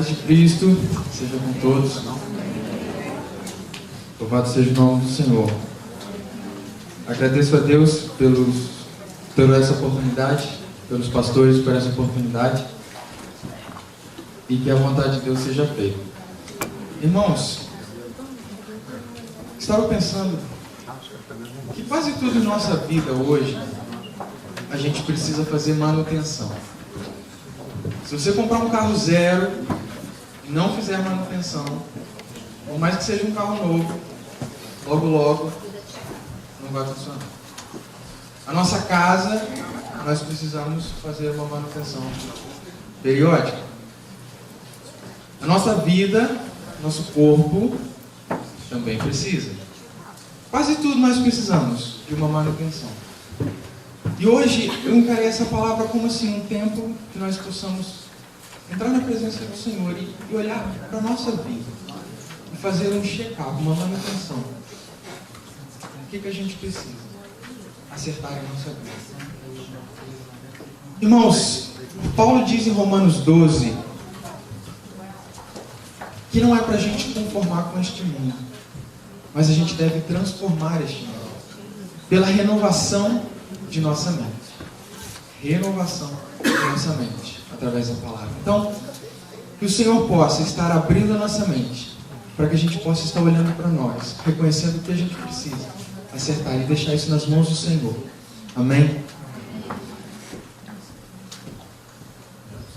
Paz de Cristo seja com todos. Louvado seja o nome do Senhor. Agradeço a Deus por essa oportunidade, pelos pastores por essa oportunidade, e que a vontade de Deus seja feita. Irmãos, estava pensando que quase tudo em nossa vida hoje a gente precisa fazer manutenção. Se você comprar um carro zero e não fizer manutenção, por mais que seja um carro novo, logo não vai funcionar. A nossa casa, nós precisamos fazer uma manutenção periódica. A nossa vida, nosso corpo também precisa. Quase tudo nós precisamos de uma manutenção. E hoje eu encarei essa palavra como assim, um tempo que nós possamos entrar na presença do Senhor e olhar para a nossa vida e fazer um check-up, uma manutenção. O que a gente precisa? Acertar a nossa vida. Irmãos, Paulo diz em Romanos 12 que não é para a gente conformar com este mundo, mas a gente deve transformar este mundo pela renovação de nossa mente. Renovação de nossa mente através da palavra. Então, que o Senhor possa estar abrindo a nossa mente para que a gente possa estar olhando para nós, reconhecendo o que a gente precisa acertar e deixar isso nas mãos do Senhor. Amém?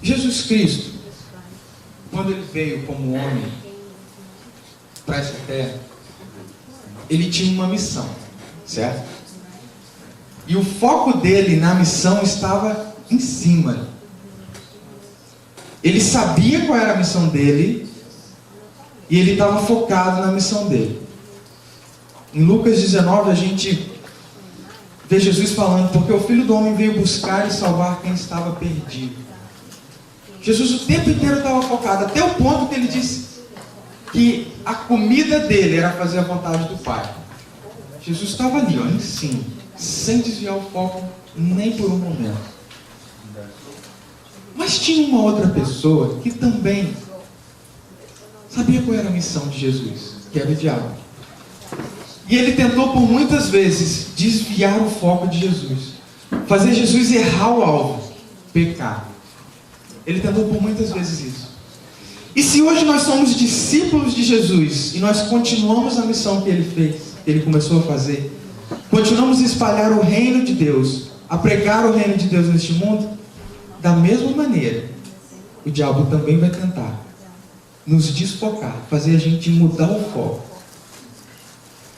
Jesus Cristo, quando Ele veio como homem para essa terra, Ele tinha uma missão, certo? E o foco dele na missão estava em cima. Ele sabia qual era a missão dele e ele estava focado na missão dele. Em Lucas 19 a gente vê Jesus falando: porque o Filho do Homem veio buscar e salvar quem estava perdido. Jesus o tempo inteiro estava focado, até o ponto que ele disse que a comida dele era fazer a vontade do Pai. Jesus estava ali, em cima, sem desviar o foco nem por um momento. Mas tinha uma outra pessoa que também sabia qual era a missão de Jesus, que era o diabo. E ele tentou por muitas vezes desviar o foco de Jesus, fazer Jesus errar o alvo, pecar. Ele tentou por muitas vezes isso. E se hoje nós somos discípulos de Jesus e nós continuamos a missão que ele fez, que ele começou a fazer, continuamos a espalhar o reino de Deus, a pregar o reino de Deus neste mundo, da mesma maneira, o diabo também vai tentar nos desfocar, fazer a gente mudar o foco,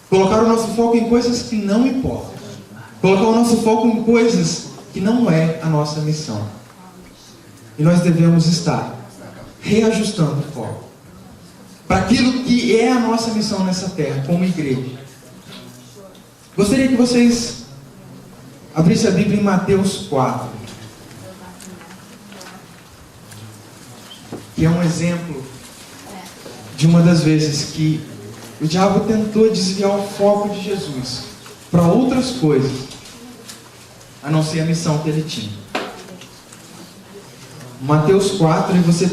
colocar o nosso foco em coisas que não importam, colocar o nosso foco em coisas que não é a nossa missão. E nós devemos estar reajustando o foco para aquilo que é a nossa missão nessa terra, como igreja. Gostaria que vocês abrissem a Bíblia em Mateus 4, que é um exemplo de uma das vezes que o diabo tentou desviar o foco de Jesus para outras coisas, a não ser a missão que ele tinha. Mateus 4, e você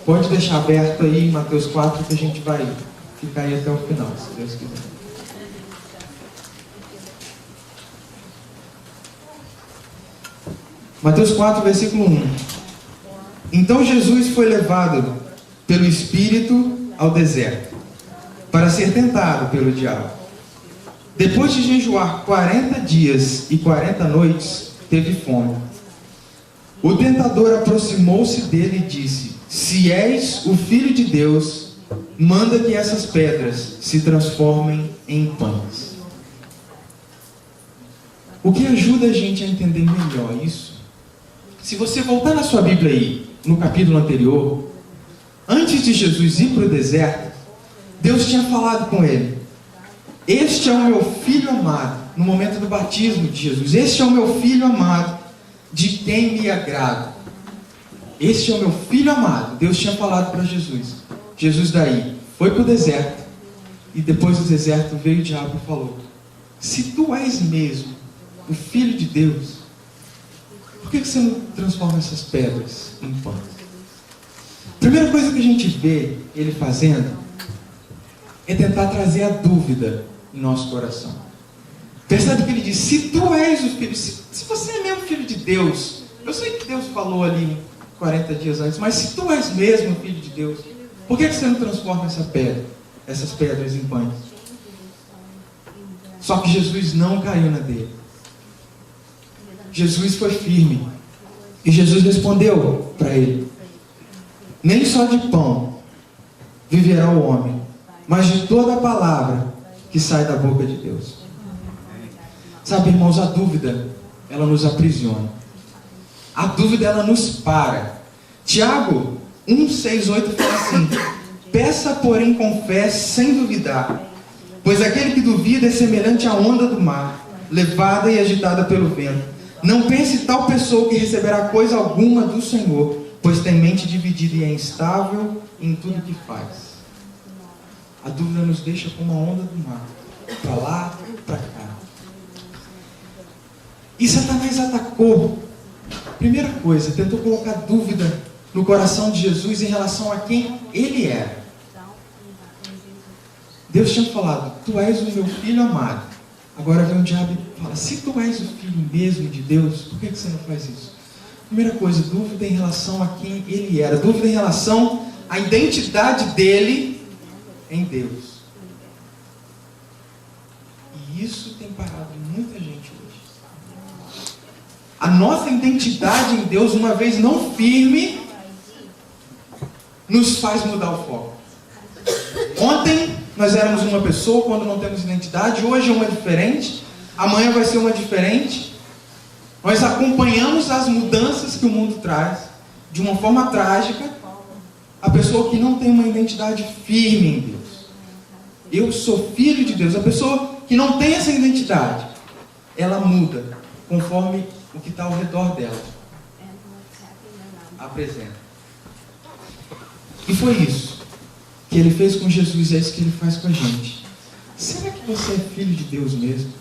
pode deixar aberto aí Mateus 4, que a gente vai ficar aí até o final, se Deus quiser. Mateus 4, versículo 1. Então Jesus foi levado pelo Espírito ao deserto, para ser tentado pelo diabo. Depois de jejuar 40 dias e 40 noites, teve fome. O tentador aproximou-se dele e disse: se és o Filho de Deus, manda que essas pedras se transformem em pães. O que ajuda a gente a entender melhor isso? Se você voltar na sua Bíblia aí, no capítulo anterior, antes de Jesus ir para o deserto, Deus tinha falado com ele: este é o meu Filho amado, no momento do batismo de Jesus, este é o meu Filho amado, de quem me agrado. Este é o meu Filho amado. Deus tinha falado para Jesus. Jesus daí foi para o deserto, e depois do deserto veio o diabo e falou: se tu és mesmo o Filho de Deus, por que você não transforma essas pedras em pão? primeira coisa que a gente vê ele fazendo é tentar trazer a dúvida em nosso coração. Percebe que ele diz: se tu és o filho, se você é mesmo filho de Deus, eu sei que Deus falou ali 40 dias antes, mas se tu és mesmo filho de Deus, por que você não transforma essas pedras em pães? Só que Jesus não caiu na dele. Jesus foi firme. E Jesus respondeu para ele: nem só de pão viverá o homem, mas de toda a palavra que sai da boca de Deus. Sabe, irmãos, a dúvida, ela nos aprisiona. A dúvida, ela nos para. Tiago 1,6,8 fala assim: peça, porém, com fé, sem duvidar, pois aquele que duvida é semelhante à onda do mar, levada e agitada pelo vento. Não pense tal pessoa que receberá coisa alguma do Senhor, pois tem mente dividida e é instável em tudo que faz. A dúvida nos deixa como a onda do mar, para lá, para cá. E Satanás atacou. Primeira coisa, tentou colocar dúvida no coração de Jesus em relação a quem ele era. Deus tinha falado: tu és o meu filho amado. Agora vem o diabo e fala: se tu és o filho mesmo de Deus, por que você não faz isso? Primeira coisa, dúvida em relação a quem ele era. Dúvida em relação à identidade dele em Deus. E isso tem parado muita gente hoje. A nossa identidade em Deus, uma vez não firme, nos faz mudar o foco. Ontem nós éramos uma pessoa, quando não temos identidade. Hoje é uma diferente. Amanhã vai ser uma diferente. Nós acompanhamos as mudanças que o mundo traz de uma forma trágica. A pessoa que não tem uma identidade firme em Deus. Eu sou filho de Deus. A pessoa que não tem essa identidade, ela muda conforme o que está ao redor dela apresenta. E foi isso que ele fez com Jesus, é isso que ele faz com a gente. Será que você é filho de Deus mesmo?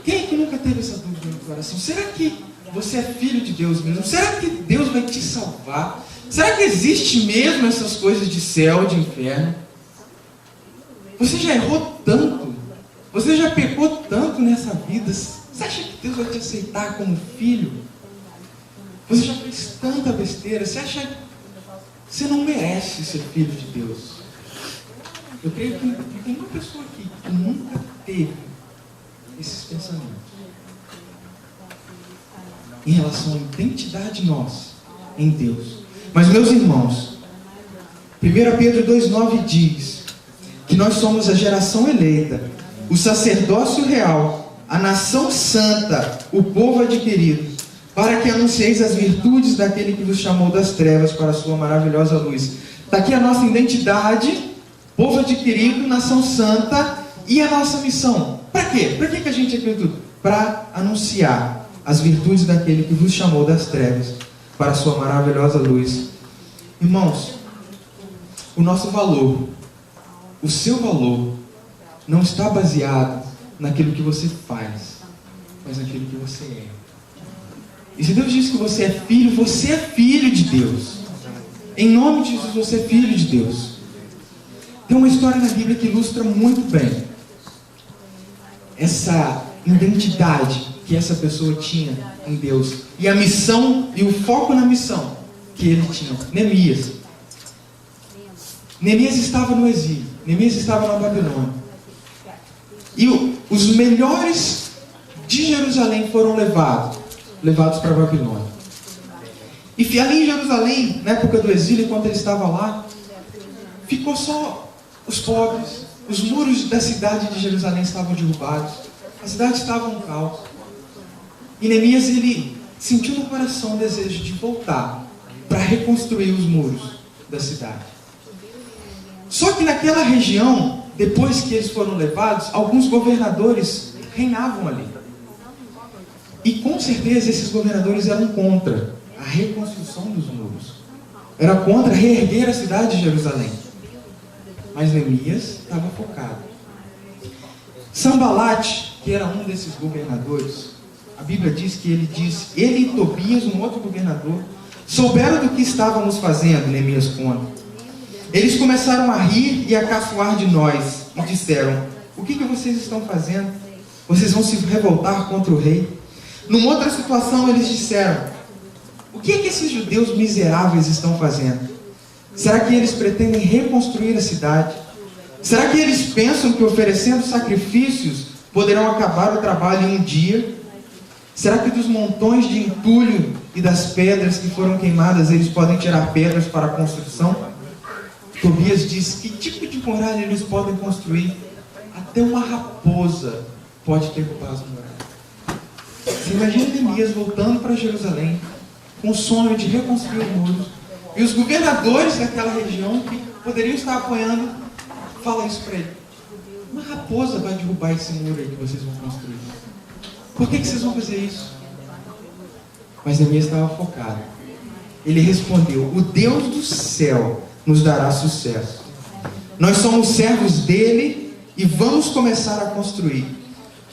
Quem é que nunca teve essa dúvida no coração? Será que você é filho de Deus mesmo? Será que Deus vai te salvar? Será que existe mesmo essas coisas de céu, de inferno? Você já errou tanto, você já pecou tanto nessa vida. Você acha que Deus vai te aceitar como filho? Você já fez tanta besteira. Você acha que você não merece ser filho de Deus? Eu creio que tem uma pessoa aqui que nunca teve esses pensamentos em relação à identidade nossa em Deus. Mas, meus irmãos, 1 Pedro 2,9 diz que nós somos a geração eleita, o sacerdócio real, a nação santa, o povo adquirido, para que anuncieis as virtudes daquele que vos chamou das trevas para a sua maravilhosa luz. Está aqui a nossa identidade, povo adquirido, nação santa, e a nossa missão. Para quê? Para que a gente acredita? Para anunciar as virtudes daquele que vos chamou das trevas para a sua maravilhosa luz. Irmãos, o nosso valor, o seu valor, não está baseado naquilo que você faz, mas naquilo que você é. E se Deus diz que você é filho de Deus. Em nome de Jesus, você é filho de Deus. Tem uma história na Bíblia que ilustra muito bem essa identidade que essa pessoa tinha em Deus. E a missão, e o foco na missão que ele tinha. Neemias. Neemias estava no exílio. Neemias estava na Babilônia. E os melhores de Jerusalém foram levados para a Babilônia. E ali em Jerusalém, na época do exílio, enquanto ele estava lá, ficou só os pobres. Os muros da cidade de Jerusalém estavam derrubados. A cidade estava um caos. E Neemias, ele sentiu no coração o desejo de voltar para reconstruir os muros da cidade. Só que naquela região, depois que eles foram levados, alguns governadores reinavam ali. E com certeza esses governadores eram contra a reconstrução dos muros. Era contra reerguer a cidade de Jerusalém. Mas Neemias estava focado. Sambalate, que era um desses governadores, a Bíblia diz que ele e Tobias, um outro governador, souberam do que estávamos fazendo, Neemias conta. Eles começaram a rir e a caçoar de nós e disseram: o que vocês estão fazendo? Vocês vão se revoltar contra o rei? Numa outra situação eles disseram: o que esses judeus miseráveis estão fazendo? Será que eles pretendem reconstruir a cidade? Será que eles pensam que oferecendo sacrifícios poderão acabar o trabalho em um dia? Será que dos montões de entulho e das pedras que foram queimadas eles podem tirar pedras para a construção? Tobias diz: que tipo de muralha eles podem construir? Até uma raposa pode derrubar as muralhas. Você imagina Neemias voltando para Jerusalém com o sonho de reconstruir os muros, e os governadores daquela região que poderiam estar apoiando falam isso para ele: uma raposa vai derrubar esse muro aí que vocês vão construir. Por que vocês vão fazer isso? Mas Neemias estava focado. Ele respondeu: o Deus do céu nos dará sucesso. Nós somos servos dele e vamos começar a construir.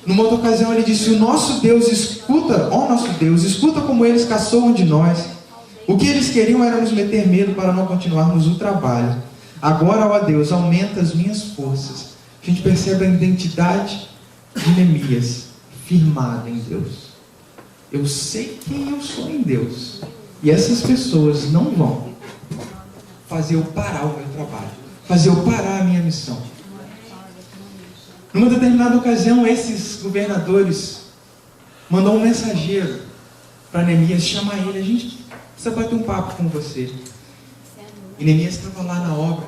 Numa outra ocasião ele disse: o nosso Deus escuta, ó nosso Deus, escuta como eles caçoam de nós. O que eles queriam era nos meter medo para não continuarmos o trabalho. Agora, ó Deus, aumenta as minhas forças. A gente percebe a identidade de Neemias firmada em Deus. Eu sei quem eu sou em Deus, e essas pessoas não vão fazer eu parar o meu trabalho, fazer eu parar a minha missão. Numa determinada ocasião, esses governadores mandou um mensageiro para Neemias chamar ele: a gente precisa bater um papo com você. E Neemias estava lá na obra,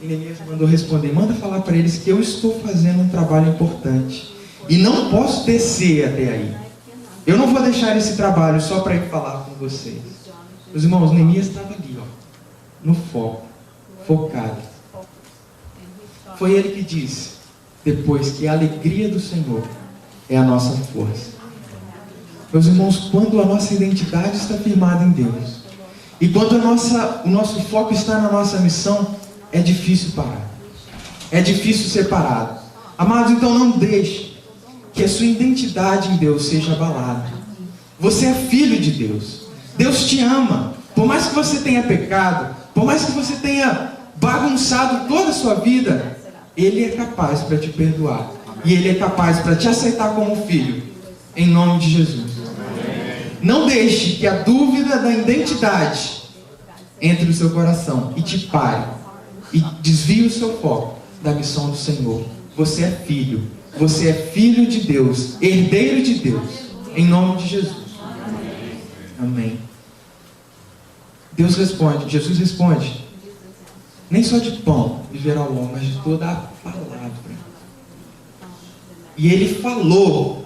e Neemias mandou responder: manda falar para eles que eu estou fazendo um trabalho importante e não posso descer até aí. Eu não vou deixar esse trabalho só para ir falar com vocês. Meus irmãos, Neemias estava ali, ó, no foco, focado. Foi ele que disse depois que a alegria do Senhor é a nossa força. Meus irmãos, quando a nossa identidade está firmada em Deus, e quando o nosso foco está na nossa missão, é difícil parar. É difícil ser parado. Amados, então não deixe que a sua identidade em Deus seja abalada. Você é filho de Deus. Deus te ama. Por mais que você tenha pecado, por mais que você tenha bagunçado toda a sua vida, Ele é capaz para te perdoar. E Ele é capaz para te aceitar como filho. Em nome de Jesus. Não deixe que a dúvida da identidade entre no seu coração e te pare. E desvie o seu foco da missão do Senhor. Você é filho. Você é filho de Deus. Herdeiro de Deus. Em nome de Jesus. Amém. Deus responde. Jesus responde: nem só de pão viverá o homem, mas de toda a palavra. E Ele falou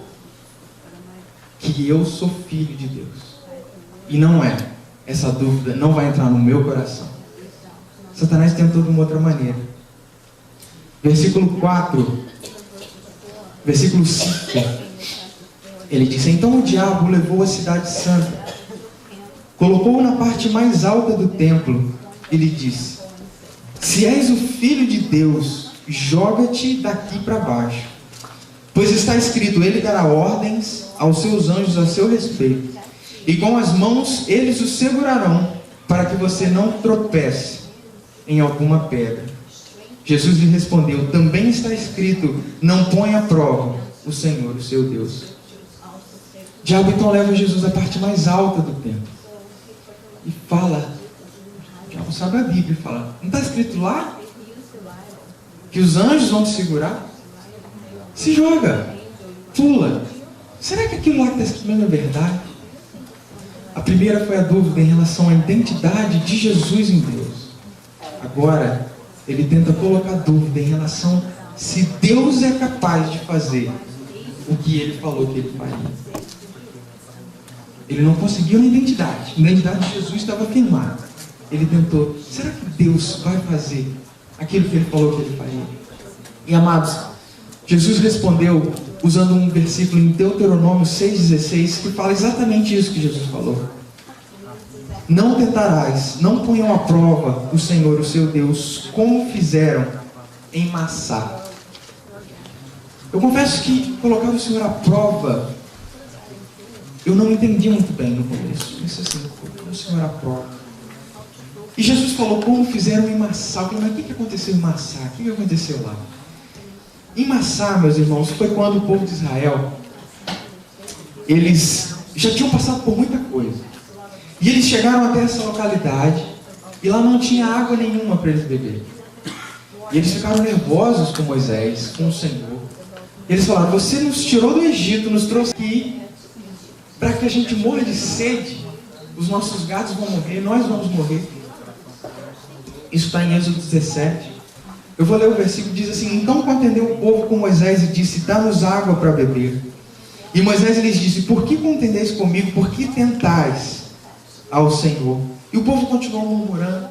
que eu sou filho de Deus. E não é. Essa dúvida não vai entrar no meu coração. Satanás tentou de uma outra maneira. Versículo 4. Versículo 5. Ele diz: então o diabo levou a cidade santa, colocou-o na parte mais alta do templo e lhe disse: se és o filho de Deus, joga-te daqui para baixo. Pois está escrito: ele dará ordens aos seus anjos a seu respeito, e com as mãos eles o segurarão, para que você não tropece em alguma pedra. Jesus lhe respondeu: também está escrito: não ponha à prova o Senhor, o seu Deus. O diabo então leva Jesus à parte mais alta do templo e fala, o diabo sabe a Bíblia, e fala: não está escrito lá que os anjos vão te segurar? Se joga, pula. Será que aquilo lá que está escrito mesmo é verdade? A primeira foi a dúvida em relação à identidade de Jesus em Deus. Agora ele tenta colocar dúvida em relação se Deus é capaz de fazer o que Ele falou que Ele faria. Ele não conseguiu a identidade. A identidade de Jesus estava firmada. Ele tentou: será que Deus vai fazer aquilo que Ele falou que Ele faria? E amados, Jesus respondeu usando um versículo em Deuteronômio 6,16, que fala exatamente isso que Jesus falou: não tentarás, não ponham à prova o Senhor, o seu Deus, como fizeram em Massá. Eu confesso que colocar o Senhor à prova, eu não entendi muito bem no começo. Isso assim, Senhor aprova. E Jesus falou como fizeram em Massá. Eu falei, mas o que aconteceu em Massá? O que aconteceu lá? Em Massá, meus irmãos, foi quando o povo de Israel, eles já tinham passado por muita coisa. E eles chegaram até essa localidade, e lá não tinha água nenhuma para eles beberem. E eles ficaram nervosos com Moisés, com o Senhor. Eles falaram, você nos tirou do Egito, nos trouxe aqui, para que a gente morra de sede. Os nossos gados vão morrer, nós vamos morrer. Isso está em Êxodo 17. Eu vou ler o versículo, diz assim, então contendeu o povo com Moisés e disse, dá-nos água para beber. E Moisés lhes disse, por que contendeis comigo, por que tentais ao Senhor? E o povo continuou murmurando.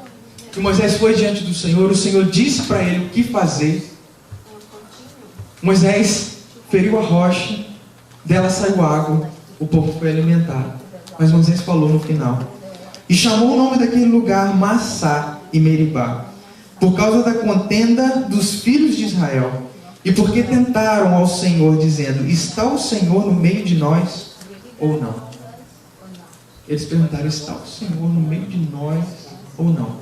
E Moisés foi diante do Senhor, o Senhor disse para ele o que fazer. Moisés feriu a rocha, dela saiu água, o povo foi alimentado. Mas Moisés falou no final, e chamou o nome daquele lugar Massá e Meribá, por causa da contenda dos filhos de Israel, e porque tentaram ao Senhor, dizendo, está o Senhor no meio de nós ou não? Eles perguntaram, está o Senhor no meio de nós ou não?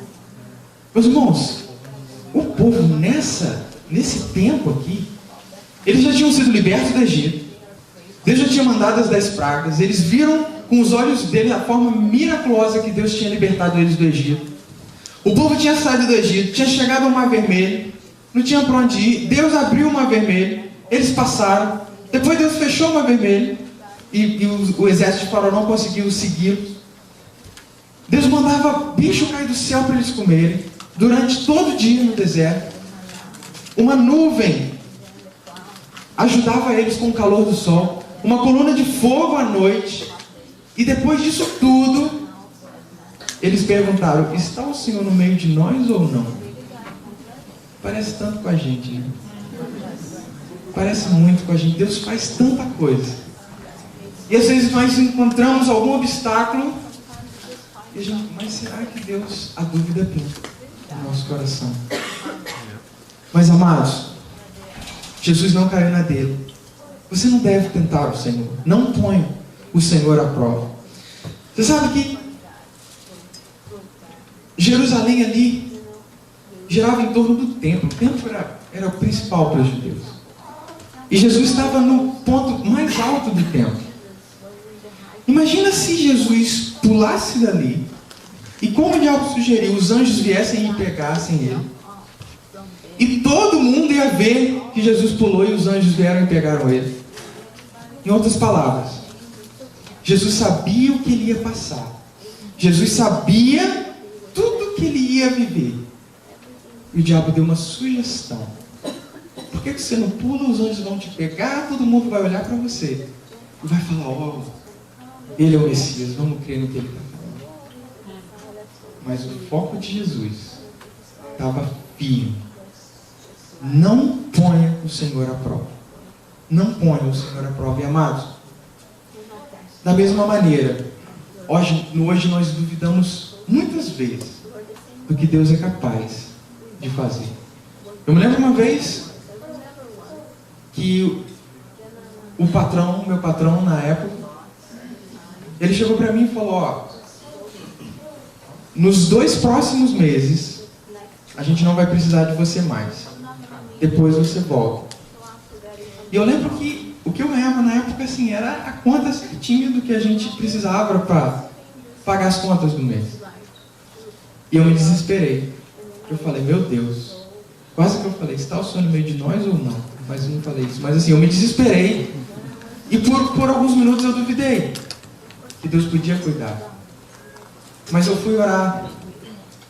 Meus irmãos, o povo nesse tempo aqui, eles já tinham sido libertos do Egito, Deus já tinha mandado as 10 pragas, eles viram com os olhos deles a forma miraculosa que Deus tinha libertado eles do Egito. O povo tinha saído do Egito, tinha chegado ao Mar Vermelho, não tinha para onde ir, Deus abriu o Mar Vermelho, eles passaram, depois Deus fechou o Mar Vermelho, e o exército de Faraó não conseguiu segui-los. Deus mandava bicho cair do céu para eles comerem, durante todo o dia no deserto. Uma nuvem ajudava eles com o calor do sol, uma coluna de fogo à noite, e depois disso tudo, eles perguntaram, está o Senhor no meio de nós ou não? Parece tanto com a gente, né? Parece muito com a gente. Deus faz tanta coisa. E às vezes nós encontramos algum obstáculo, e a gente, mas será que Deus, a dúvida pinta no nosso coração? Mas amados, Jesus não caiu na dele. Você não deve tentar o Senhor. Não ponha o Senhor à prova. Você sabe que Jerusalém ali girava em torno do templo. O templo era o principal para os judeus. E Jesus estava no ponto mais alto do templo. Imagina se Jesus pulasse dali e, como o diabo sugeriu, os anjos viessem e pegassem ele. E todo mundo ia ver que Jesus pulou e os anjos vieram e pegaram ele. Em outras palavras, Jesus sabia o que ele ia passar. Jesus sabia tudo que ele ia viver. E o diabo deu uma sugestão. Por que você não pula, os anjos vão te pegar, todo mundo vai olhar para você e vai falar, ó, ele é o Messias, vamos crer no que ele está falando. Mas o foco de Jesus estava firme. Não ponha o Senhor à prova. Não ponha o Senhor à prova. E amados, da mesma maneira, hoje nós duvidamos muitas vezes do que Deus é capaz de fazer. Eu me lembro uma vez que meu patrão na época, ele chegou para mim e falou, ó, nos 2 próximos meses, a gente não vai precisar de você mais. Depois você volta. E eu lembro que o que eu ganhava na época, assim, era a conta certinha do que a gente precisava para pagar as contas do mês. E eu me desesperei. Eu falei, meu Deus. Quase que eu falei, está o Senhor no meio de nós ou não? Mas eu não falei isso. Mas assim, eu me desesperei. E por alguns minutos eu duvidei que Deus podia cuidar. Mas eu fui orar.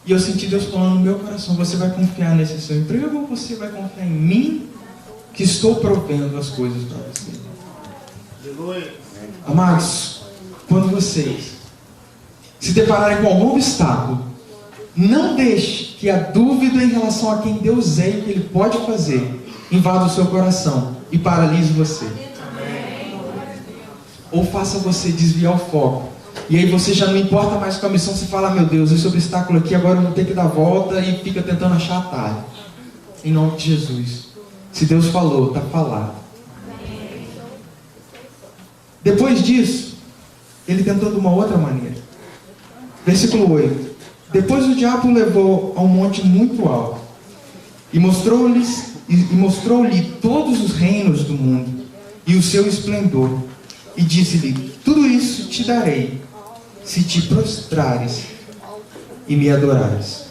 E eu senti Deus falando no meu coração, você vai confiar nesse seu emprego ou você vai confiar em mim, que estou provendo as coisas para você? Amados, quando vocês se depararem com algum obstáculo, não deixe que a dúvida em relação a quem Deus é e o que Ele pode fazer invada o seu coração e paralise você. Ou faça você desviar o foco. E aí você já não importa mais com a missão, você fala, meu Deus, esse obstáculo aqui, agora eu vou ter que dar volta, e fica tentando achar atalho. Em nome de Jesus. Se Deus falou, está falado. Depois disso, ele tentou de uma outra maneira. Versículo 8. Depois o diabo o levou a um monte muito alto e mostrou-lhe todos os reinos do mundo e o seu esplendor, e disse-lhe: tudo isso te darei, se te prostrares e me adorares.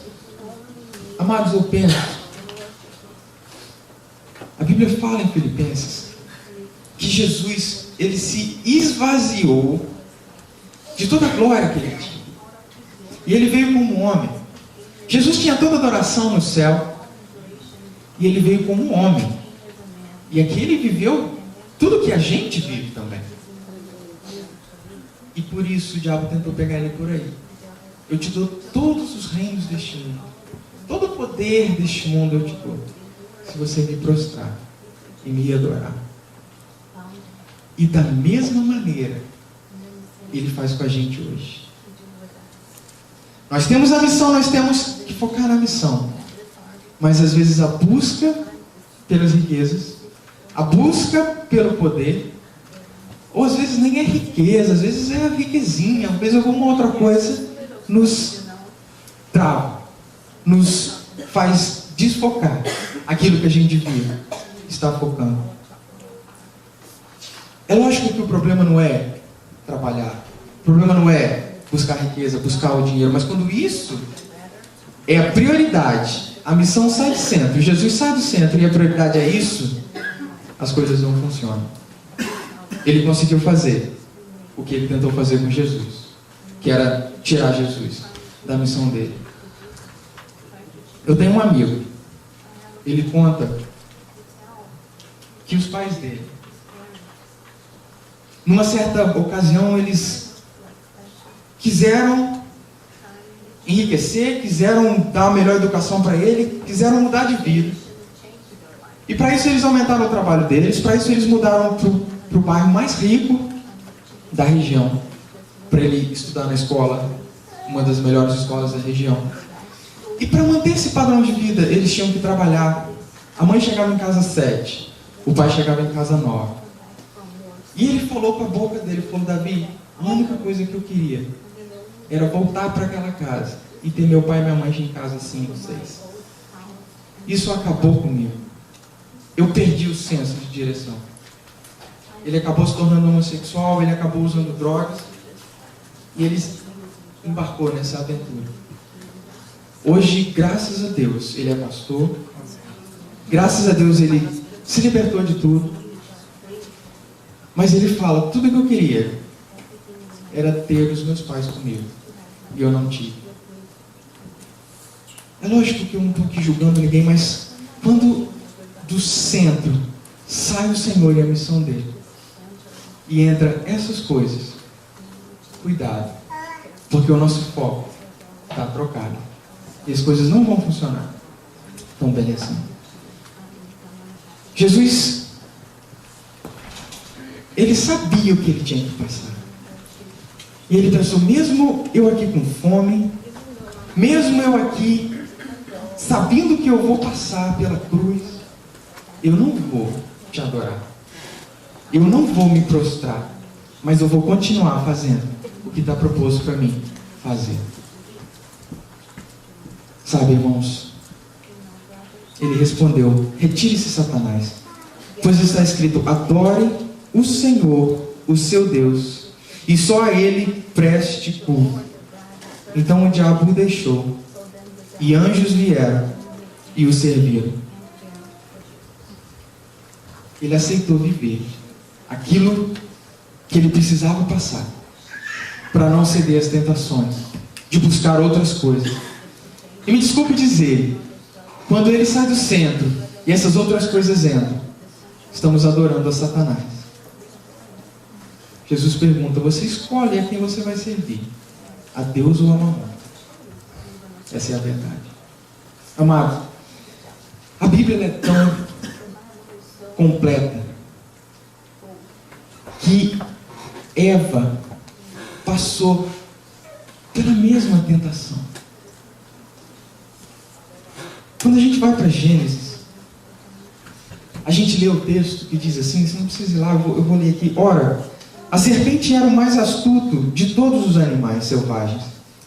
Amados, eu penso, a Bíblia fala em Filipenses que Jesus, ele se esvaziou de toda a glória que ele tinha, e ele veio como homem. Jesus tinha toda a adoração no céu, e ele veio como homem, e aqui ele viveu tudo que a gente vive também. E por isso o diabo tentou pegar ele por aí. Eu te dou todos os reinos deste mundo, todo o poder deste mundo eu te dou, se você me prostrar e me adorar. E da mesma maneira ele faz com a gente hoje. Nós temos a missão, nós temos que focar na missão, mas às vezes a busca pelas riquezas, a busca pelo poder, ou às vezes nem é riqueza, às vezes é riquezinha, às vezes alguma outra coisa nos trava, nos faz desfocar aquilo que a gente devia estar focando. É lógico que o problema não é trabalhar, o problema não é buscar riqueza, buscar o dinheiro, mas quando isso é a prioridade, a missão sai do centro, Jesus sai do centro e a prioridade é isso, as coisas não funcionam. Ele conseguiu fazer o que ele tentou fazer com Jesus, que era tirar Jesus da missão dele. Eu tenho um amigo, ele conta que os pais dele, numa certa ocasião, eles quiseram enriquecer, quiseram dar a melhor educação para ele, quiseram mudar de vida. E para isso eles aumentaram o trabalho deles, para isso eles mudaram para o bairro mais rico da região, para ele estudar na escola, uma das melhores escolas da região. E para manter esse padrão de vida, eles tinham que trabalhar. A mãe chegava em casa às 7, o pai chegava em casa às 9. E ele falou para a boca dele, falou: Davi, a única coisa que eu queria era voltar para aquela casa e ter meu pai e minha mãe em casa às 5, 6. Isso acabou comigo. Eu perdi o senso de direção. Ele acabou se tornando homossexual, ele acabou usando drogas, e ele embarcou nessa aventura. Hoje, graças a Deus, ele é pastor. Graças a Deus, ele se libertou de tudo. Mas ele fala: tudo que eu queria era ter os meus pais comigo, e eu não tive. É lógico que eu não estou aqui julgando ninguém, mas quando do centro sai o Senhor e a missão dele, e entra essas coisas, cuidado, porque o nosso foco está trocado, e as coisas não vão funcionar tão bem assim. Jesus, ele sabia o que ele tinha que passar, e ele pensou: mesmo eu aqui com fome, mesmo eu aqui sabendo que eu vou passar pela cruz, eu não vou te adorar, eu não vou me prostrar, mas eu vou continuar fazendo o que está proposto para mim fazer. Sabe, irmãos, ele respondeu: retire-se, Satanás, pois está escrito: adore o Senhor, o seu Deus, e só a ele preste culto. Então o diabo o deixou, e anjos vieram e o serviram. Ele aceitou viver aquilo que ele precisava passar, para não ceder às tentações de buscar outras coisas. E me desculpe dizer, quando ele sai do centro e essas outras coisas entram, estamos adorando a Satanás. Jesus pergunta: você escolhe a quem você vai servir, a Deus ou a Mamon? Essa é a verdade. Amado, a Bíblia é tão completa que Eva passou pela mesma tentação. Quando a gente vai para Gênesis, a gente lê o texto que diz assim, você não precisa ir lá, eu vou ler aqui. Ora, a serpente era o mais astuto de todos os animais selvagens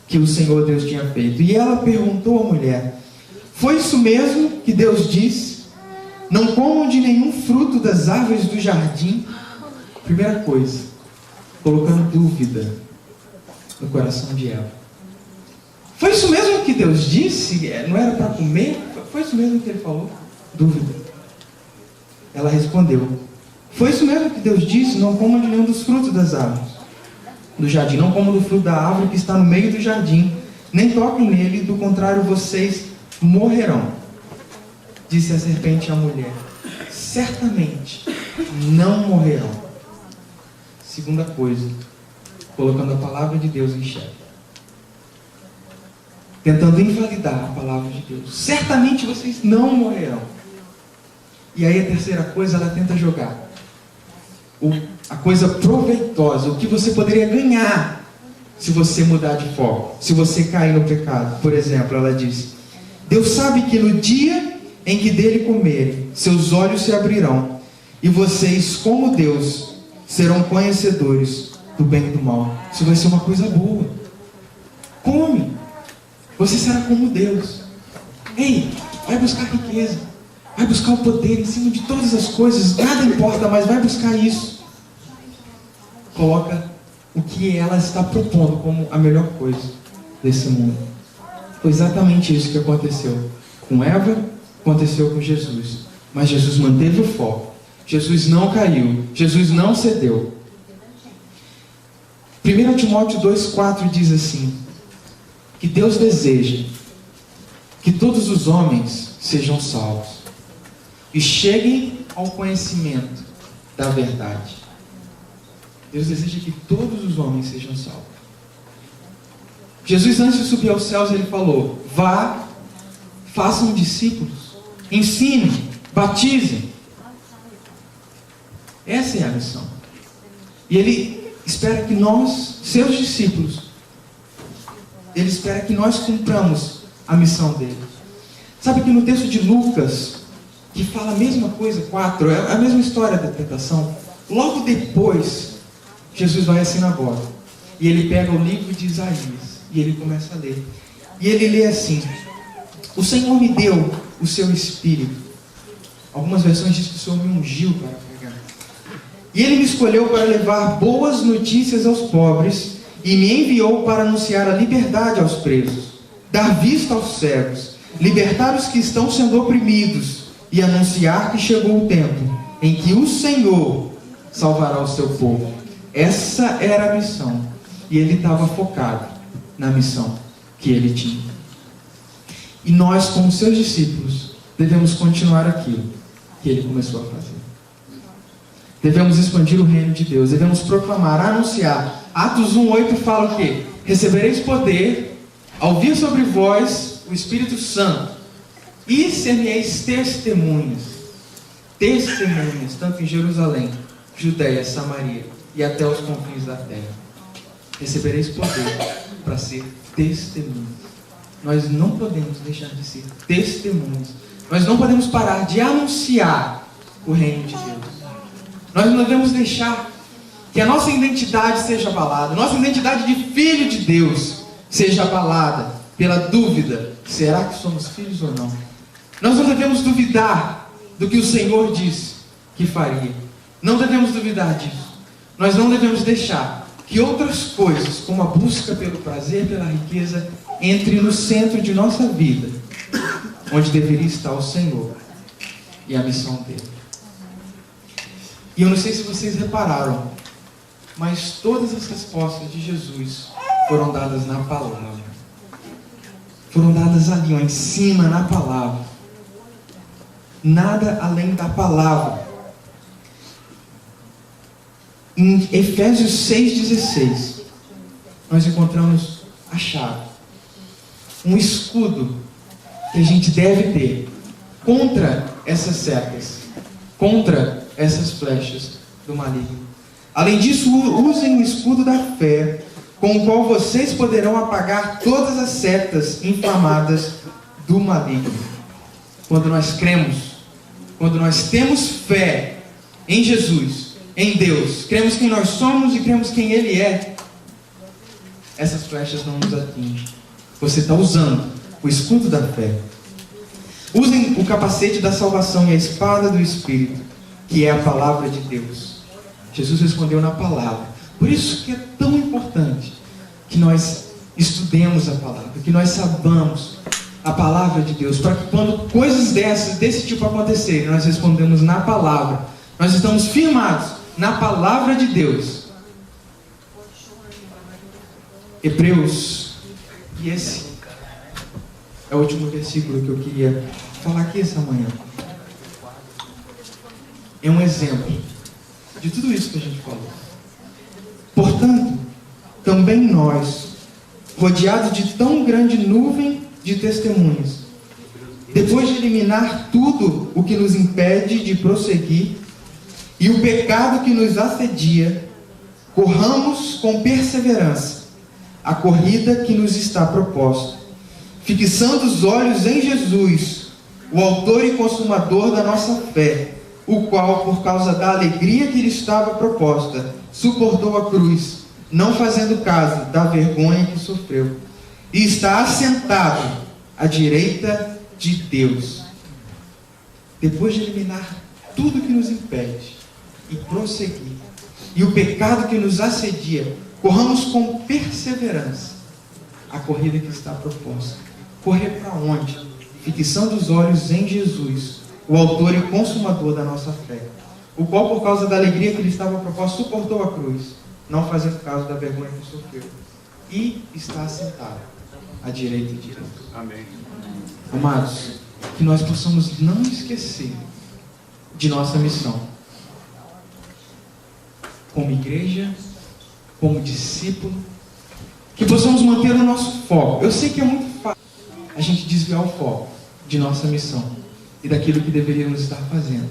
que o Senhor Deus tinha feito. E ela perguntou à mulher: foi isso mesmo que Deus disse? Não comam de nenhum fruto das árvores do jardim? Primeira coisa, colocando dúvida no coração de Eva. Foi isso mesmo que Deus disse? Não era para comer? Foi isso mesmo que ele falou? Dúvida. Ela respondeu: foi isso mesmo que Deus disse? Não comam de nenhum dos frutos das árvores do jardim. Não comam do fruto da árvore que está no meio do jardim, nem toquem nele, do contrário vocês morrerão. Disse a serpente à mulher: certamente não morrerão. Segunda coisa, colocando a palavra de Deus em xeque, tentando invalidar a palavra de Deus. Certamente vocês não morrerão. E aí a terceira coisa, ela tenta jogar a coisa proveitosa, o que você poderia ganhar se você mudar de foco, se você cair no pecado. Por exemplo, ela diz: Deus sabe que no dia em que dele comerem, seus olhos se abrirão, e vocês, como Deus, serão conhecedores do bem e do mal. Isso vai ser uma coisa boa. Come. Você será como Deus. Ei, vai buscar riqueza. Vai buscar o poder em cima de todas as coisas. Nada importa, mas vai buscar isso. Coloca o que ela está propondo como a melhor coisa desse mundo. Foi exatamente isso que aconteceu com Eva, aconteceu com Jesus. Mas Jesus manteve o foco. Jesus não caiu. Jesus não cedeu. 1 Timóteo 2,4 diz assim: que Deus deseja que todos os homens sejam salvos e cheguem ao conhecimento da verdade. Deus deseja que todos os homens sejam salvos. Jesus, antes de subir aos céus, ele falou: vá, façam discípulos, ensinem, batizem. Essa é a missão. E ele espera que nós, seus discípulos, ele espera que nós cumpramos a missão dele. Sabe que no texto de Lucas, que fala a mesma coisa, 4, é a mesma história da tentação. Logo depois, Jesus vai à sinagoga e ele pega o livro de Isaías e ele começa a ler. E ele lê assim: o Senhor me deu o seu Espírito. Algumas versões dizem que o Senhor me ungiu para pregar. E ele me escolheu para levar boas notícias aos pobres e me enviou para anunciar a liberdade aos presos, dar vista aos cegos, libertar os que estão sendo oprimidos e anunciar que chegou o tempo em que o Senhor salvará o seu povo. Essa era a missão. E ele estava focado na missão que ele tinha. E nós, como seus discípulos, devemos continuar aquilo que ele começou a fazer. Devemos expandir o reino de Deus. Devemos proclamar, anunciar. Atos 1:8 fala o quê? Recebereis poder ao vir sobre vós o Espírito Santo, e ser-me-eis testemunhas, tanto em Jerusalém, Judeia, Samaria e até os confins da terra. Recebereis poder para ser testemunhas. Nós não podemos deixar de ser testemunhas. Nós não podemos parar de anunciar o reino de Deus. Nós não devemos deixar que a nossa identidade seja abalada, nossa identidade de filho de Deus seja abalada pela dúvida: será que somos filhos ou não? Nós não devemos duvidar do que o Senhor disse que faria. Não devemos duvidar disso. Nós não devemos deixar que outras coisas, como a busca pelo prazer, pela riqueza, entre no centro de nossa vida, onde deveria estar o Senhor e a missão dele. E eu não sei se vocês repararam, mas todas as respostas de Jesus foram dadas na palavra. Foram dadas ali, em cima, na palavra. Nada além da palavra. Em Efésios 6,16, nós encontramos a chave. Um escudo que a gente deve ter contra essas setas, contra essas flechas do maligno. Além disso, usem o escudo da fé, com o qual vocês poderão apagar todas as setas inflamadas do maligno. Quando nós cremos, quando nós temos fé em Jesus, em Deus, cremos quem nós somos e cremos quem Ele é, essas flechas não nos atingem. Você está usando o escudo da fé. Usem o capacete da salvação e a espada do Espírito, que é a palavra de Deus. Jesus respondeu na palavra. Por isso que é tão importante que nós estudemos a palavra, que nós saibamos a palavra de Deus, para que quando coisas desse tipo acontecerem, nós respondemos na palavra. Nós estamos firmados na palavra de Deus. Hebreus, e esse é o último versículo que eu queria falar aqui essa manhã. É um exemplo de tudo isso que a gente falou. Portanto, também nós, rodeados de tão grande nuvem de testemunhas, depois de eliminar tudo o que nos impede de prosseguir e o pecado que nos assedia, corramos com perseverança a corrida que nos está proposta, fixando os olhos em Jesus, o autor e consumador da nossa fé, o qual, por causa da alegria que lhe estava proposta, suportou a cruz, não fazendo caso da vergonha que sofreu, e está assentado à direita de Deus. Depois de eliminar tudo que nos impede e prosseguir, e o pecado que nos assedia, corramos com perseverança a corrida que está proposta. Correr para onde? Fixando os olhos em Jesus, o autor e consumador da nossa fé, o qual, por causa da alegria que lhe estava proposta, suportou a cruz, não fazendo caso da vergonha que sofreu, e está assentado à direita de Deus. Amém. Amados, que nós possamos não esquecer de nossa missão como igreja, como discípulo, que possamos manter o nosso foco. Eu sei que é muito fácil a gente desviar o foco de nossa missão e daquilo que deveríamos estar fazendo.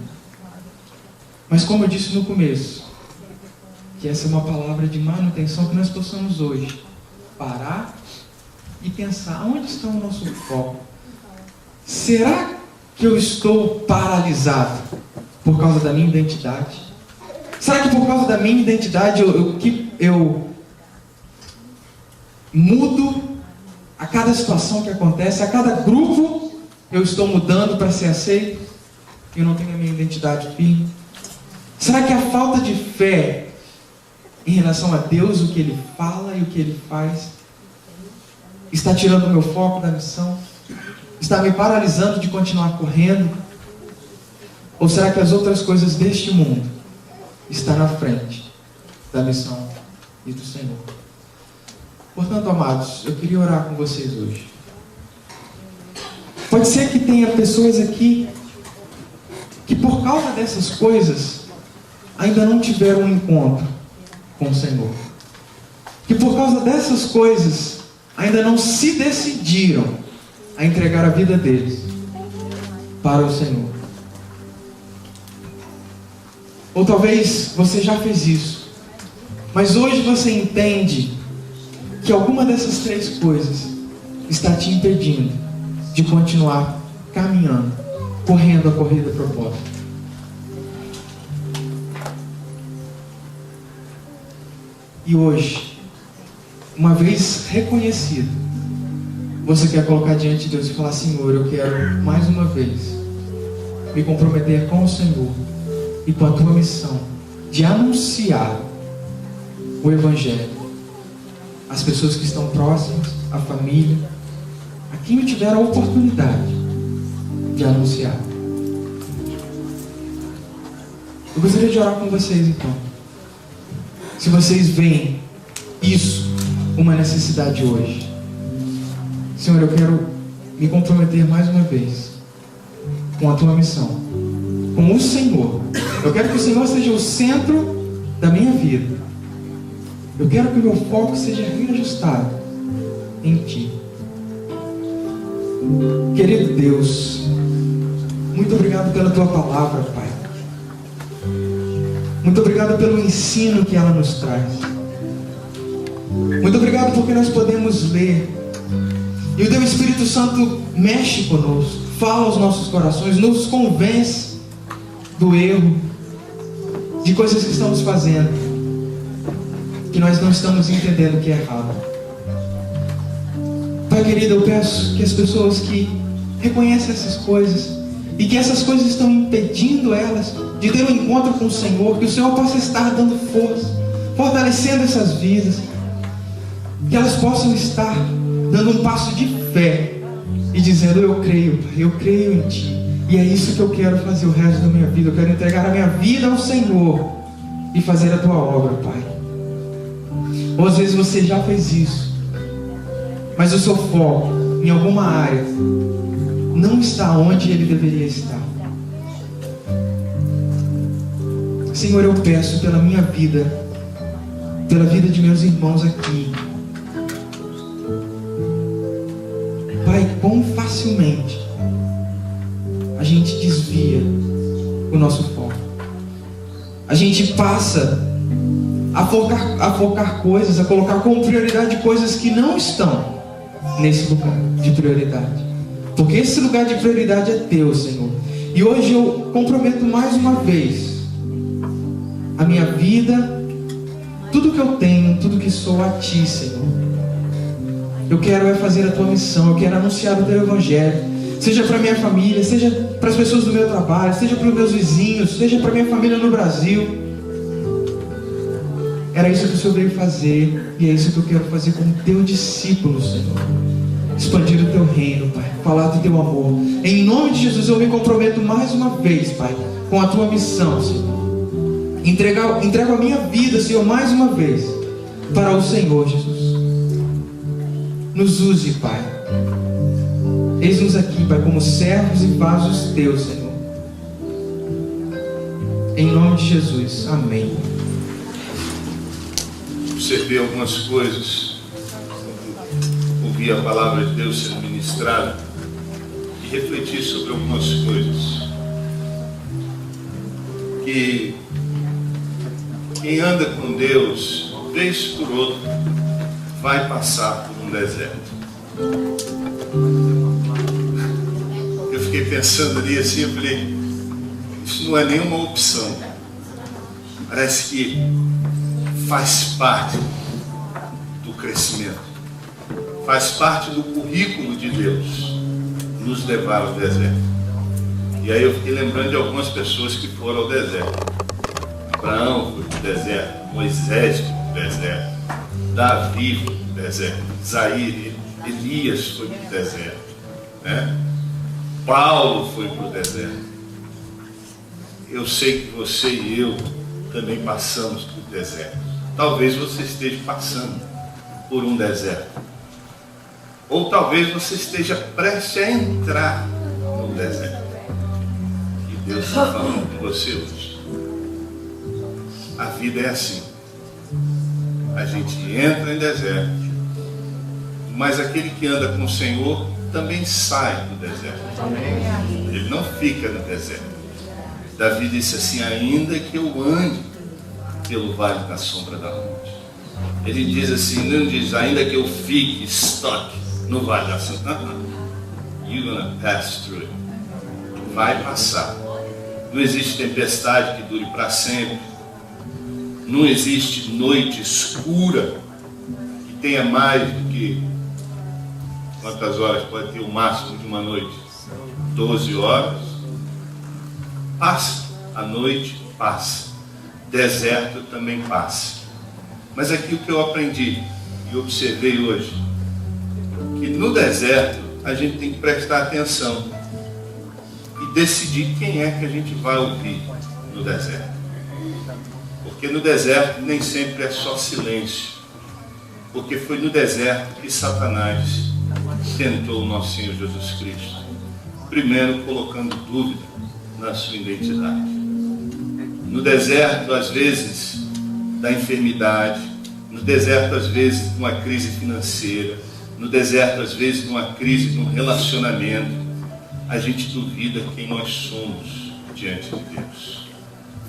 Mas como eu disse no começo, que essa é uma palavra de manutenção, que nós possamos hoje parar e pensar, onde está o nosso foco? Será que eu estou paralisado por causa da minha identidade? Será que por causa da minha identidade eu mudo a cada situação que acontece, a cada grupo eu estou mudando para ser aceito? Eu não tenho a minha identidade firme? Será que a falta de fé em relação a Deus, o que Ele fala e o que Ele faz, está tirando o meu foco da missão? Está me paralisando de continuar correndo? Ou será que as outras coisas deste mundo estão na frente da missão e do Senhor? Portanto, amados, eu queria orar com vocês hoje. Pode ser que tenha pessoas aqui que por causa dessas coisas ainda não tiveram um encontro com o Senhor, que por causa dessas coisas ainda não se decidiram a entregar a vida deles para o Senhor. Ou talvez você já fez isso, mas hoje você entende que alguma dessas três coisas está te impedindo de continuar caminhando, correndo a corrida proposta. E hoje, uma vez reconhecido, você quer colocar diante de Deus e falar: Senhor, eu quero mais uma vez me comprometer com o Senhor e com a tua missão de anunciar o Evangelho às pessoas que estão próximas, à família, a quem eu tiver a oportunidade de anunciar. Eu gostaria de orar com vocês então. Se vocês veem isso, uma necessidade hoje, Senhor, eu quero me comprometer mais uma vez com a tua missão, com o Senhor. Eu quero que o Senhor seja o centro da minha vida. Eu quero que o meu foco seja reajustado em Ti. Querido Deus, muito obrigado pela Tua palavra, Pai. Muito obrigado pelo ensino que ela nos traz. Muito obrigado porque nós podemos ler e o Teu Espírito Santo mexe conosco, fala aos nossos corações, nos convence do erro, de coisas que estamos fazendo, que nós não estamos entendendo que é errado. Pai querido, eu peço que as pessoas que reconhecem essas coisas e que essas coisas estão impedindo elas de ter um encontro com o Senhor, que o Senhor possa estar dando força, fortalecendo essas vidas, que elas possam estar dando um passo de fé e dizendo: eu creio, Pai, eu creio em Ti, e é isso que eu quero fazer o resto da minha vida. Eu quero entregar a minha vida ao Senhor e fazer a Tua obra, Pai. Ou às vezes você já fez isso, mas o seu foco em alguma área não está onde ele deveria estar. Senhor, eu peço pela minha vida, pela vida de meus irmãos aqui, Pai, quão facilmente a gente desvia o nosso foco. A gente passa a focar coisas, a colocar como prioridade coisas que não estão nesse lugar de prioridade. Porque esse lugar de prioridade é Teu, Senhor. E hoje eu comprometo mais uma vez a minha vida, tudo que eu tenho, tudo que sou, a Ti, Senhor. Eu quero fazer a Tua missão, eu quero anunciar o Teu Evangelho, seja para minha família, seja para as pessoas do meu trabalho, seja para os meus vizinhos, seja para minha família no Brasil. Era isso que o Senhor veio fazer, e é isso que eu quero fazer como Teu discípulo, Senhor. Expandir o Teu reino, Pai, falar do Teu amor. Em nome de Jesus eu me comprometo mais uma vez, Pai, com a Tua missão, Senhor. Entrego a minha vida, Senhor, mais uma vez para o Senhor, Jesus. Nos use, Pai. Eis-nos aqui, Pai, como servos e vasos Teus, Senhor. Em nome de Jesus, amém. Observei algumas coisas, ouvi a palavra de Deus sendo ministrada e refleti sobre algumas coisas. Que quem anda com Deus, vez por outra, vai passar por um deserto. Eu fiquei pensando ali assim, eu falei, isso não é nenhuma opção. Parece que faz parte do crescimento, faz parte do currículo de Deus nos levar ao deserto. E aí eu fiquei lembrando de algumas pessoas que foram ao deserto. Abraão foi para o deserto, Moisés foi para o deserto, Davi foi para o deserto, Isaías, Elias foi para o deserto, né? Paulo foi para o deserto. Eu sei que você e eu também passamos por deserto. Talvez você esteja passando por um deserto. Ou talvez você esteja prestes a entrar no deserto. E Deus está falando com você hoje. A vida é assim. A gente entra em deserto, mas aquele que anda com o Senhor também sai do deserto. Ele não fica no deserto. Davi disse assim: ainda que eu ande pelo vale da sombra da morte. Ele diz assim, não diz ainda que eu fique estoque no vale da sombra. You're gonna pass through it. Vai passar. Não existe tempestade que dure para sempre. Não existe noite escura que tenha mais do que quantas horas pode ter o máximo de uma noite? 12 horas. Passa. A noite passa. Deserto também passa. Mas aqui o que eu aprendi e observei hoje, que no deserto a gente tem que prestar atenção e decidir quem é que a gente vai ouvir no deserto. Porque no deserto nem sempre é só silêncio. Porque foi no deserto que Satanás tentou o nosso Senhor Jesus Cristo. Primeiro colocando dúvida na sua identidade. No deserto, às vezes, da enfermidade. No deserto, às vezes, de uma crise financeira. No deserto, às vezes, de uma crise de um relacionamento. A gente duvida quem nós somos diante de Deus.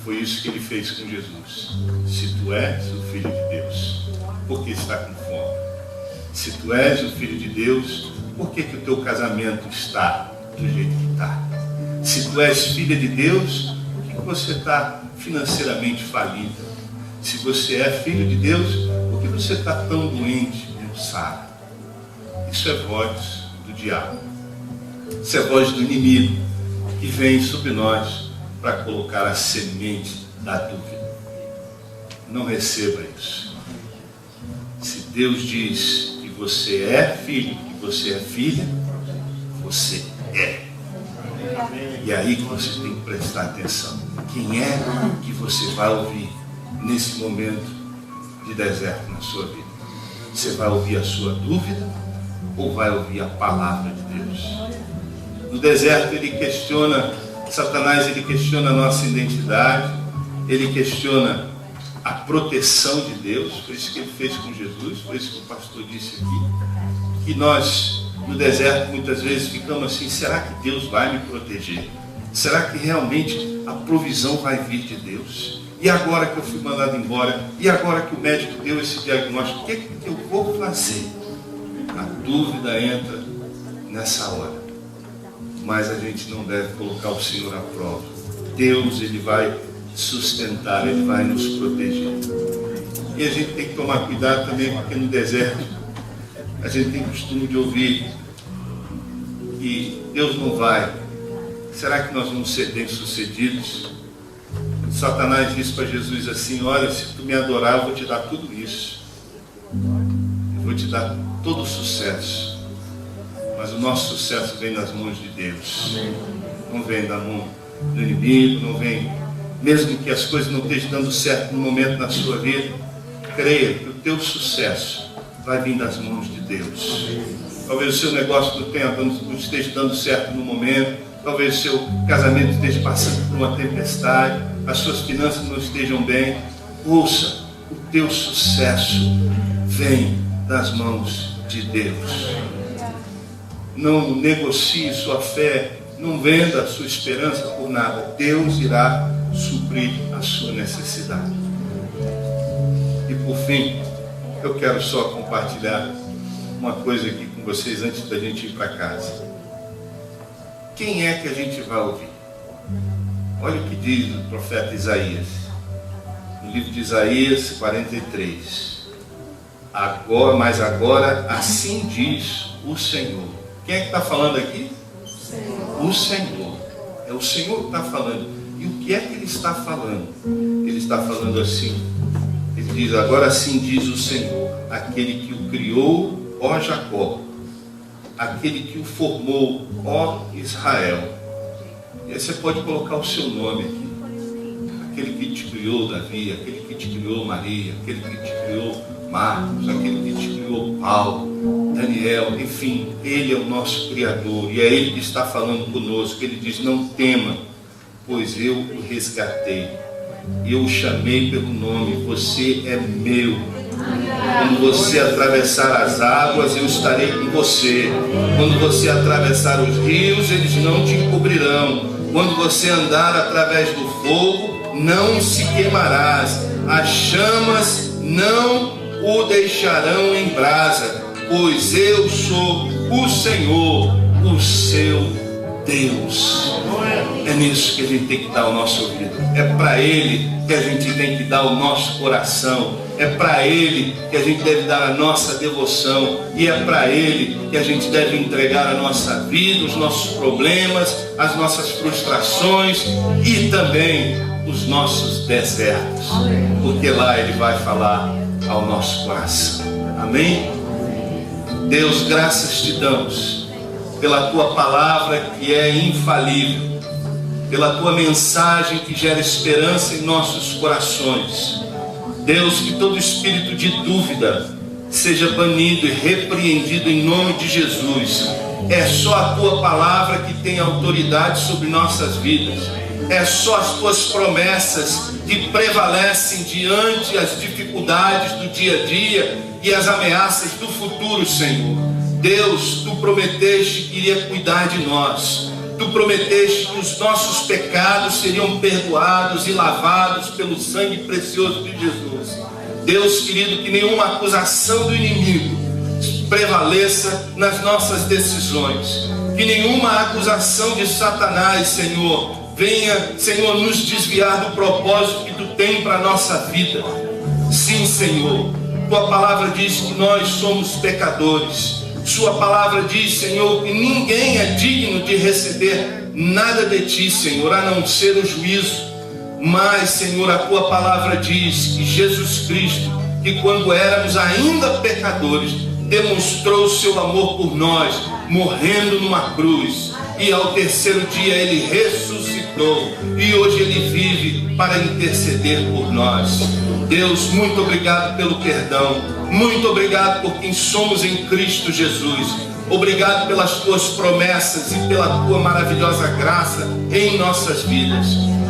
Foi isso que ele fez com Jesus. Se tu és o Filho de Deus, por que está com fome? Se tu és o Filho de Deus, por que o teu casamento está do jeito que está? Se tu és filha de Deus, por que você está financeiramente falida? Se você é filho de Deus, por que você está tão doente, não sabe? Isso é voz do diabo. Isso é voz do inimigo que vem sobre nós para colocar a semente da dúvida. Não receba isso. Se Deus diz que você é filho, que você é filha, você é. E é aí que você tem que prestar atenção. Quem é que você vai ouvir nesse momento de deserto na sua vida? Você vai ouvir a sua dúvida ou vai ouvir a palavra de Deus? No deserto ele questiona, Satanás ele questiona a nossa identidade, ele questiona a proteção de Deus, foi isso que ele fez com Jesus, foi isso que o pastor disse aqui, que nós no deserto muitas vezes ficamos assim, será que Deus vai me proteger? Será que realmente a provisão vai vir de Deus? E agora que eu fui mandado embora, e agora que o médico deu esse diagnóstico, o que eu vou fazer? A dúvida entra nessa hora. Mas a gente não deve colocar o Senhor à prova. Deus, Ele vai sustentar, Ele vai nos proteger. E a gente tem que tomar cuidado também, porque no deserto a gente tem costume de ouvir que Deus não vai. Será que nós vamos ser bem-sucedidos? Satanás disse para Jesus assim, olha, se tu me adorar, eu vou te dar tudo isso. Eu vou te dar todo o sucesso. Mas o nosso sucesso vem das mãos de Deus. Não vem da mão do inimigo, não vem. Mesmo que as coisas não estejam dando certo no momento na sua vida, creia que o teu sucesso vai vir das mãos de Deus. Talvez o seu negócio não esteja dando certo no momento, talvez o seu casamento esteja passando por uma tempestade, as suas finanças não estejam bem. Ouça, o teu sucesso vem das mãos de Deus. Não negocie sua fé, não venda a sua esperança por nada. Deus irá suprir a sua necessidade. E por fim, eu quero só compartilhar uma coisa aqui com vocês antes da gente ir para casa. Quem é que a gente vai ouvir? Olha o que diz o profeta Isaías, no livro de Isaías 43. Mas agora assim diz o Senhor. Quem é que está falando aqui? O Senhor. É o Senhor que está falando. E o que é que Ele está falando? Ele está falando assim. Ele diz, agora sim diz o Senhor, aquele que o criou, ó Jacó, aquele que o formou, ó Israel. E aí você pode colocar o seu nome aqui. Aquele que te criou, Davi, aquele que te criou, Maria, aquele que te criou, Marcos, aquele que te criou, Paulo, Daniel, enfim, Ele é o nosso Criador e é Ele que está falando conosco. Ele diz, não tema, pois eu o resgatei, eu o chamei pelo nome, você é meu. Quando você atravessar as águas, eu estarei com você. Quando você atravessar os rios, eles não te encobrirão. Quando você andar através do fogo, não se queimarás. As chamas não o deixarão em brasa, pois eu sou o Senhor, o seu Deus. É nisso que a gente tem que dar o nosso ouvido. É para Ele que a gente tem que dar o nosso coração. É para Ele que a gente deve dar a nossa devoção. E é para Ele que a gente deve entregar a nossa vida, os nossos problemas, as nossas frustrações e também os nossos desertos. Porque lá Ele vai falar ao nosso coração. Amém? Deus, graças te damos pela tua palavra que é infalível, pela tua mensagem que gera esperança em nossos corações. Deus, que todo espírito de dúvida seja banido e repreendido em nome de Jesus. É só a tua palavra que tem autoridade sobre nossas vidas. É só as tuas promessas que prevalecem diante as dificuldades do dia a dia e as ameaças do futuro, Senhor. Deus, tu prometeste que iria cuidar de nós. Tu prometeste que os nossos pecados seriam perdoados e lavados pelo sangue precioso de Jesus. Deus querido, que nenhuma acusação do inimigo prevaleça nas nossas decisões. Que nenhuma acusação de Satanás, Senhor, venha, Senhor, nos desviar do propósito que tu tem para a nossa vida. Sim, Senhor, tua palavra diz que nós somos pecadores. Sua palavra diz, Senhor, que ninguém é digno de receber nada de Ti, Senhor, a não ser o juízo. Mas, Senhor, a Tua palavra diz que Jesus Cristo, que quando éramos ainda pecadores, demonstrou o seu amor por nós, morrendo numa cruz. E ao terceiro dia Ele ressuscitou. E hoje Ele vive para interceder por nós. Deus, muito obrigado pelo perdão. Muito obrigado por quem somos em Cristo Jesus. Obrigado pelas Tuas promessas e pela Tua maravilhosa graça em nossas vidas.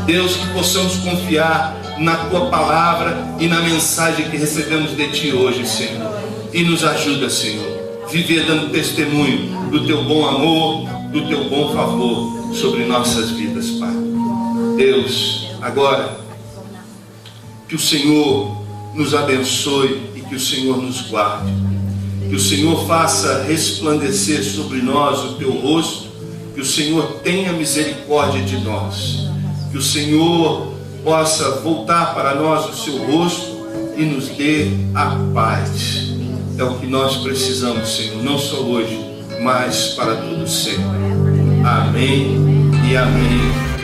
Deus, que possamos confiar na Tua palavra e na mensagem que recebemos de Ti hoje, Senhor. E nos ajuda, Senhor, viver dando testemunho do Teu bom amor, do Teu bom favor sobre nossas vidas, Pai. Deus, agora, que o Senhor nos abençoe e que o Senhor nos guarde. Que o Senhor faça resplandecer sobre nós o Teu rosto. Que o Senhor tenha misericórdia de nós. Que o Senhor possa voltar para nós o Seu rosto e nos dê a paz. É o que nós precisamos, Senhor, não só hoje, mas para todo sempre. Amém e amém.